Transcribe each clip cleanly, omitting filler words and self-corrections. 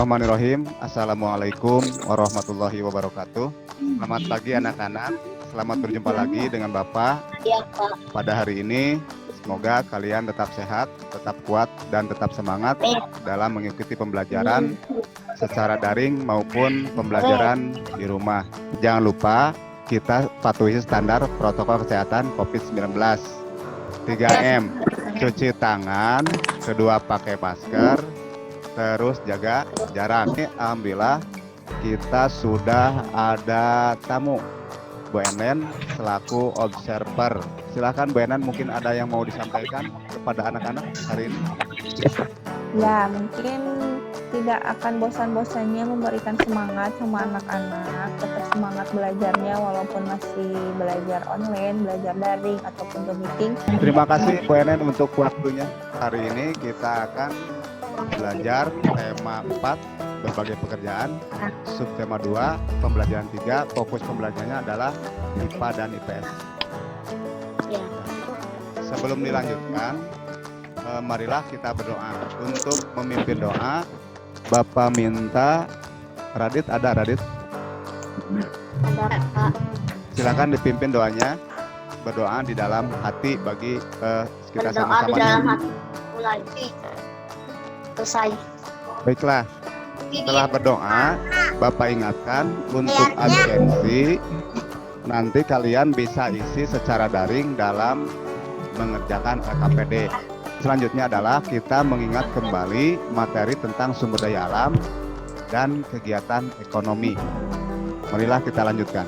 Bismillahirrahmanirrahim. Assalamualaikum warahmatullahi wabarakatuh. Selamat pagi anak-anak. Selamat berjumpa lagi dengan Bapak. Iya, Pak. Pada hari ini, semoga kalian tetap sehat, tetap kuat, dan tetap semangat dalam mengikuti pembelajaran secara daring maupun pembelajaran di rumah. Jangan lupa kita patuhi standar protokol kesehatan COVID-19. 3M, cuci tangan, kedua pakai masker, terus jaga jarak. Alhamdulillah kita sudah ada tamu, Bu Enen selaku observer. Silakan Bu Enen, mungkin ada yang mau disampaikan kepada anak-anak hari ini. Ya, mungkin tidak akan bosan-bosannya memberikan semangat sama anak-anak, tetap semangat belajarnya walaupun masih belajar online, belajar daring ataupun Zoom meeting. Terima kasih Bu Enen untuk waktunya. Hari ini kita akan belajar tema 4, berbagai pekerjaan, subtema 2, pembelajaran 3, fokus pembelajarannya adalah IPA dan IPS. Ya. Sebelum dilanjutkan, marilah kita berdoa. Untuk memimpin doa, Bapak minta Radit, ada Radit? Ada, Pak. Silakan dipimpin doanya, berdoa di dalam hati bagi kita Berdoa di sama-sama. dalam hati. Mulai. Selesai. Baiklah, setelah berdoa, Bapak ingatkan untuk absensi, nanti kalian bisa isi secara daring dalam mengerjakan LKPD. Selanjutnya adalah kita mengingat kembali materi tentang sumber daya alam dan kegiatan ekonomi. Marilah kita lanjutkan.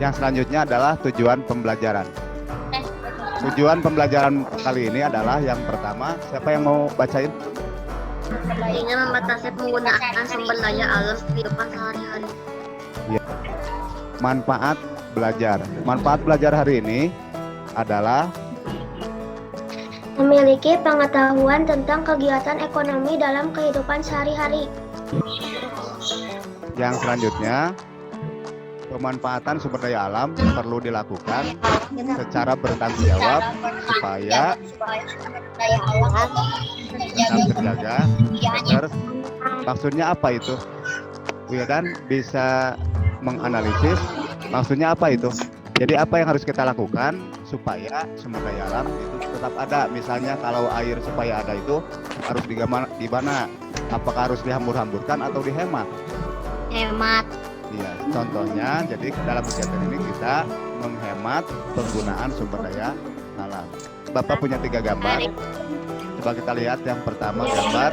Yang selanjutnya adalah tujuan pembelajaran. Tujuan pembelajaran kali ini adalah yang pertama, siapa yang mau bacain? Ingin membatasi penggunaan sumber daya alam kehidupan sehari-hari. Manfaat belajar. Manfaat belajar hari ini adalah Memiliki pengetahuan tentang kegiatan ekonomi dalam kehidupan sehari-hari. yang selanjutnya, pemanfaatan sumber daya alam perlu dilakukan secara bertanggung jawab supaya Daya alam tetap terjaga. Terus, maksudnya apa itu? Wildan bisa menganalisis maksudnya apa itu? Jadi apa yang harus kita lakukan supaya sumber daya alam itu tetap ada? Misalnya kalau air supaya ada itu harus di mana? Apakah harus dihambur-hamburkan atau dihemat? hemat. Iya, contohnya jadi dalam kegiatan ini kita menghemat penggunaan sumber daya alam. Bapak punya 3 gambar. Coba kita lihat yang pertama gambar.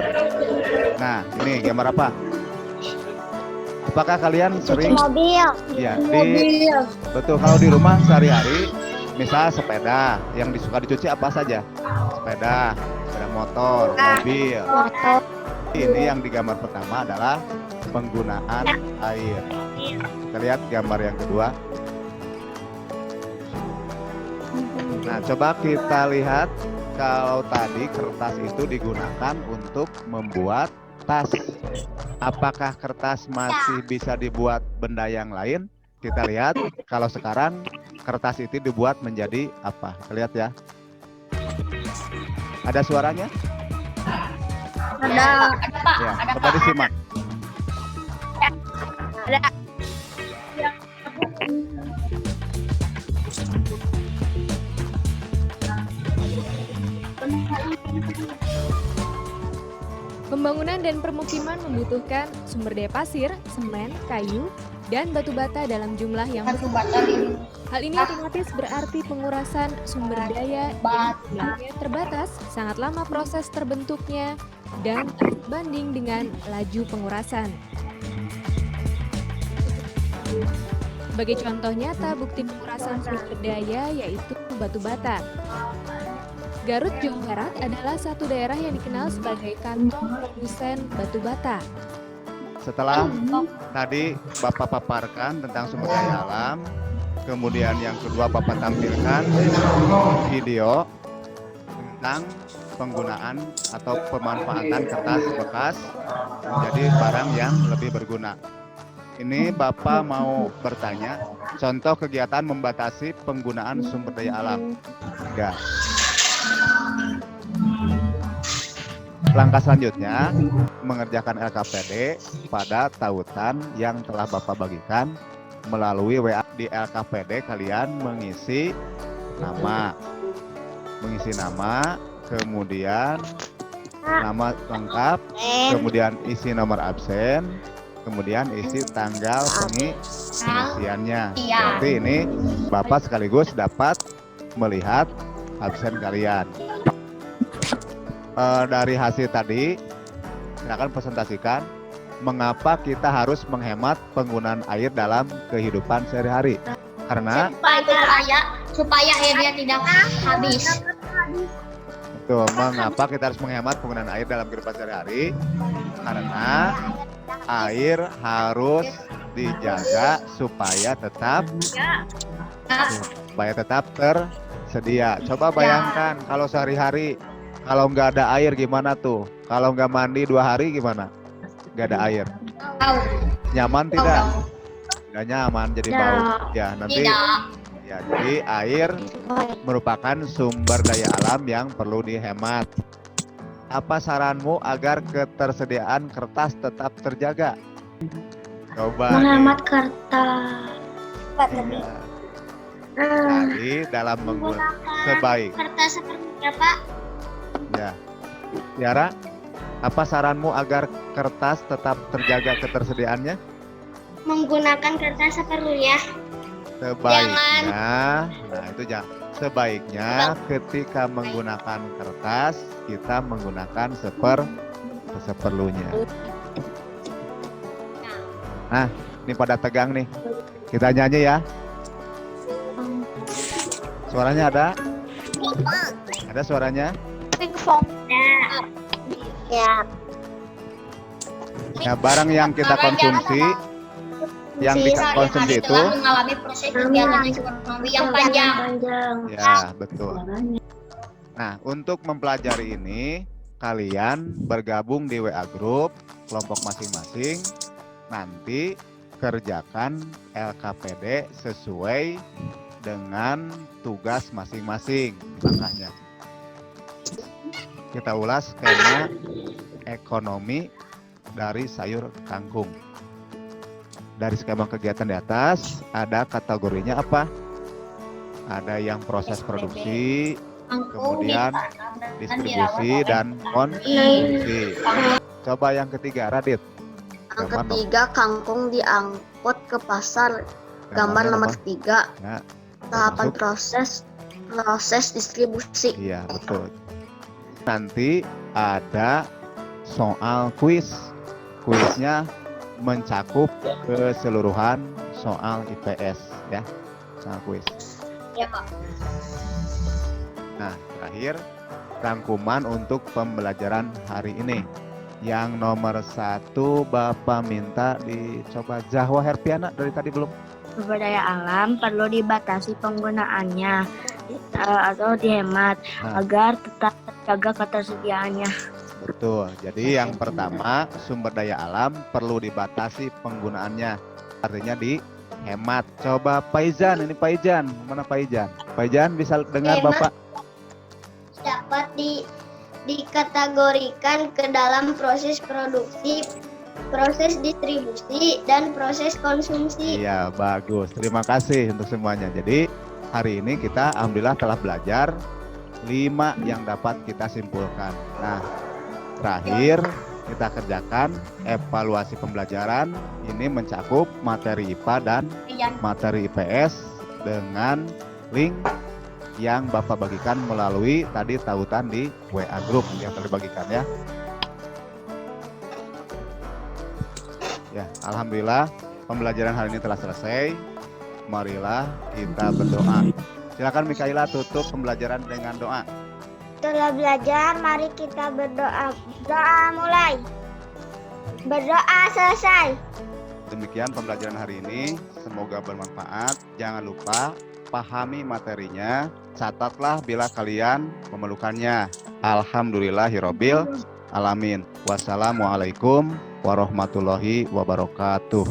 Nah, ini gambar apa? Apakah kalian sering? Mobil. Ya, betul, kalau di rumah sehari-hari, misal sepeda, yang suka dicuci apa saja? Sepeda motor, mobil. Ini yang di gambar pertama adalah penggunaan air. Kita lihat gambar yang kedua. Nah, coba kita lihat kalau tadi kertas itu digunakan untuk membuat tas. Apakah kertas masih bisa dibuat benda yang lain? Kita lihat kalau sekarang kertas itu dibuat menjadi apa? Kita lihat ya. Ada suaranya? Ada. Ya, coba disimak. Ada. Pembangunan dan permukiman membutuhkan sumber daya pasir, semen, kayu, dan batu bata dalam jumlah yang besar. Hal ini otomatis berarti pengurasan sumber daya yang jumlahnya terbatas, sangat lama proses terbentuknya, dan berbanding dengan laju pengurasan. Sebagai contoh nyata bukti pengurasan sumber daya yaitu batu bata. Garut, Jawa Barat adalah satu daerah yang dikenal sebagai kantong produsen batu bata. Setelah tadi Bapak paparkan tentang sumber daya alam, kemudian yang kedua Bapak tampilkan video tentang penggunaan atau pemanfaatan kertas bekas menjadi barang yang lebih berguna. Ini Bapak mau bertanya, contoh kegiatan membatasi penggunaan sumber daya alam. Enggak. Langkah selanjutnya, mengerjakan LKPD pada tautan yang telah Bapak bagikan melalui WA. Di LKPD kalian mengisi nama, kemudian nama lengkap, kemudian isi nomor absen, kemudian isi tanggal pengisiannya. Berarti ini Bapak sekaligus dapat melihat absen kalian. Dari hasil tadi, silakan presentasikan mengapa kita harus menghemat penggunaan air dalam kehidupan sehari-hari. Karena supaya airnya tidak habis. Tuh, mengapa kita harus menghemat penggunaan air dalam kehidupan sehari-hari? Karena air harus dijaga supaya tetap tersedia. Coba bayangkan kalau sehari-hari kalau nggak ada air gimana tuh? Kalau nggak mandi 2 hari gimana? Nggak ada air. Nyaman tidak? Nggak nyaman, jadi bau. Ya nanti. Ya, jadi air merupakan sumber daya alam yang perlu dihemat. Apa saranmu agar ketersediaan kertas tetap terjaga? Coba. Menghemat kertas. Ya. Jadi dalam menggunakan Kertas seperti apa? Ya, Tiara, apa saranmu agar kertas tetap terjaga ketersediaannya? Menggunakan kertas seperlunya. Sebaiknya, nah itu sebaiknya ketika menggunakan kertas kita menggunakan seperlunya. Nah, ini pada tegang nih. Kita nyanyi ya. Suaranya ada? Ada suaranya? Ya. Nah, barang yang kita konsumsi, itu mengalami proses kegiatan ekonomi yang panjang. Ya, betul. Nah, untuk mempelajari ini, kalian bergabung di WA Group kelompok masing-masing. Nanti kerjakan LKPD sesuai dengan tugas masing-masing langkahnya. Kita ulas skema ekonomi dari sayur kangkung. Dari skema kegiatan di atas, ada kategorinya apa? Ada yang proses produksi, kemudian distribusi, dan konsumsi. Coba yang ketiga, Radit. Yang ketiga, kangkung diangkut ke pasar. Gambar nomor 3. Ya, tahapan proses distribusi. Iya, betul. Nanti ada soal kuis. Kuisnya mencakup keseluruhan soal IPS ya, soal kuis. Ya, Pak. Nah, terakhir rangkuman untuk pembelajaran hari ini. Yang nomor 1 Bapak minta dicoba Zahwa Herpiana, dari tadi belum. Sumber daya alam perlu dibatasi penggunaannya atau dihemat agar tetap terjaga ketersediaannya. Betul. Jadi yang pertama, sumber daya alam perlu dibatasi penggunaannya. Artinya dihemat. Coba Paizan, ini Paizan. Mana Paizan? Paizan bisa dengar Hemat. Bapak? Dapat dikategorikan ke dalam proses produksi, proses distribusi, dan proses konsumsi. Iya, bagus. Terima kasih untuk semuanya. Jadi hari ini kita alhamdulillah telah belajar 5 yang dapat kita simpulkan. Nah, terakhir kita kerjakan evaluasi pembelajaran. Ini mencakup materi IPA dan materi IPS dengan link yang Bapak bagikan melalui tadi tautan di WA Group yang telah dibagikan ya. Ya, alhamdulillah pembelajaran hari ini telah selesai. Marilah kita berdoa. Silakan Mikaela tutup pembelajaran dengan doa. Setelah belajar, mari kita berdoa. Doa mulai. Berdoa selesai. Demikian pembelajaran hari ini. Semoga bermanfaat. Jangan lupa pahami materinya. Catatlah bila kalian memerlukannya. Alhamdulillahirabbil alamin. Wassalamualaikum warahmatullahi wabarakatuh.